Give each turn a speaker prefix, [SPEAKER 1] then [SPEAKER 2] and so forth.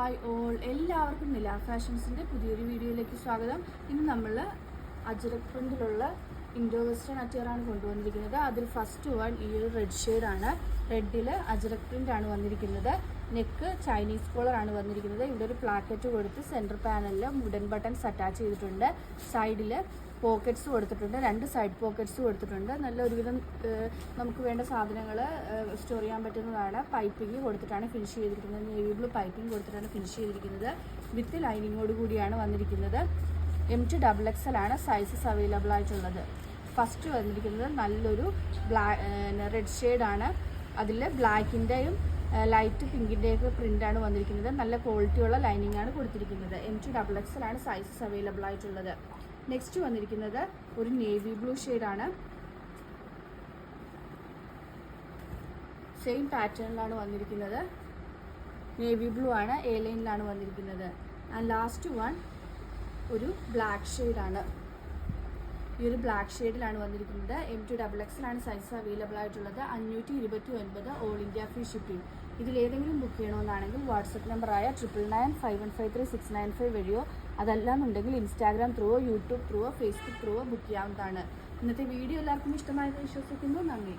[SPEAKER 1] Hi all, എല്ലാവർക്കും നില ഫാഷൻസിൻ്റെ പുതിയൊരു വീഡിയോയിലേക്ക് സ്വാഗതം. ഇന്ന് നമ്മൾ അജ്രക് പ്രിൻറ്റിലുള്ള ഇൻഡോ വെസ്റ്റേൺ അറ്റിയറാണ് കൊണ്ടുവന്നിരിക്കുന്നത്. അതിൽ ഫസ്റ്റ് വൺ ഈ ഒരു റെഡ് ഷെയ്ഡാണ്. റെഡിൽ അജ്രക് പ്രിൻ്റാണ് വന്നിരിക്കുന്നത്. നെക്ക് ചൈനീസ് കോളറാണ് വന്നിരിക്കുന്നത്. ഇവിടെ ഒരു പ്ലാക്കറ്റ് കൊടുത്ത് സെൻറ്റർ പാനലിൽ വുഡൻ ബട്ടൺസ് അറ്റാച്ച് ചെയ്തിട്ടുണ്ട്. സൈഡിൽ പോക്കറ്റ്സ് കൊടുത്തിട്ടുണ്ട്, 2 സൈഡ് പോക്കറ്റ്സ് കൊടുത്തിട്ടുണ്ട്. നല്ല ഒരുവിധം നമുക്ക് വേണ്ട സാധനങ്ങൾ സ്റ്റോർ ചെയ്യാൻ പറ്റുന്നതാണ്. പൈപ്പിംഗ് കൊടുത്തിട്ടാണ് ഫിനിഷ് ചെയ്തിരിക്കുന്നത്. നേവി ബ്ലൂ പൈപ്പിംഗ് കൊടുത്തിട്ടാണ് ഫിനിഷ് ചെയ്തിരിക്കുന്നത്. വിത്ത് ലൈനിങ്ങോട് കൂടിയാണ് വന്നിരിക്കുന്നത്. MT XXL ആണ് സൈസസ് അവൈലബിൾ ആയിട്ടുള്ളത്. ഫസ്റ്റ് വന്നിരിക്കുന്നത് നല്ലൊരു റെഡ് ഷെയ്ഡാണ്. അതിൽ ബ്ലാക്കിൻ്റെയും ലൈറ്റ് പിങ്കിൻ്റെയൊക്കെ പ്രിൻ്റാണ് വന്നിരിക്കുന്നത്. നല്ല ക്വാളിറ്റിയുള്ള ലൈനിങ് ആണ് കൊടുത്തിരിക്കുന്നത്. MT XXL ആണ് സൈസസ് അവൈലബിൾ ആയിട്ടുള്ളത്. നെക്സ്റ്റ് വന്നിരിക്കുന്നത് ഒരു നേവി ബ്ലൂ ഷെയ്ഡാണ്. സെയിം പാറ്റേണിലാണ് വന്നിരിക്കുന്നത്. നേവി ബ്ലൂ ആണ്, എ ലൈനിലാണ് വന്നിരിക്കുന്നത്. ആൻഡ് ലാസ്റ്റ് വൺ ഒരു ബ്ലാക്ക് ഷെയ്ഡാണ്. ഈ ഒരു ബ്ലാക്ക് ഷെയ്ഡിലാണ് വന്നിരിക്കുന്നത്. MT XXL ആണ് സൈസ് അവൈലബിൾ ആയിട്ടുള്ളത്. 529 ഓൾ ഇന്ത്യ ഫ്രീ ഷിപ്പിംഗ്. ഇതിലേതെങ്കിലും ബുക്ക് ചെയ്യണമെന്നാണെങ്കിൽ വാട്സപ്പ് നമ്പറായ 9995536995 വഴിയോ അതല്ലാന്നുണ്ടെങ്കിൽ ഇൻസ്റ്റാഗ്രാം ത്രൂവോ യൂട്യൂബ് ത്രൂവോ ഫേസ്ബുക്ക് ത്രൂവോ ബുക്ക് ചെയ്യാവുന്നതാണ്. ഇന്നത്തെ വീഡിയോ എല്ലാവർക്കും ഇഷ്ടമായെന്ന് വിശ്വസിക്കുന്നു. നന്ദി.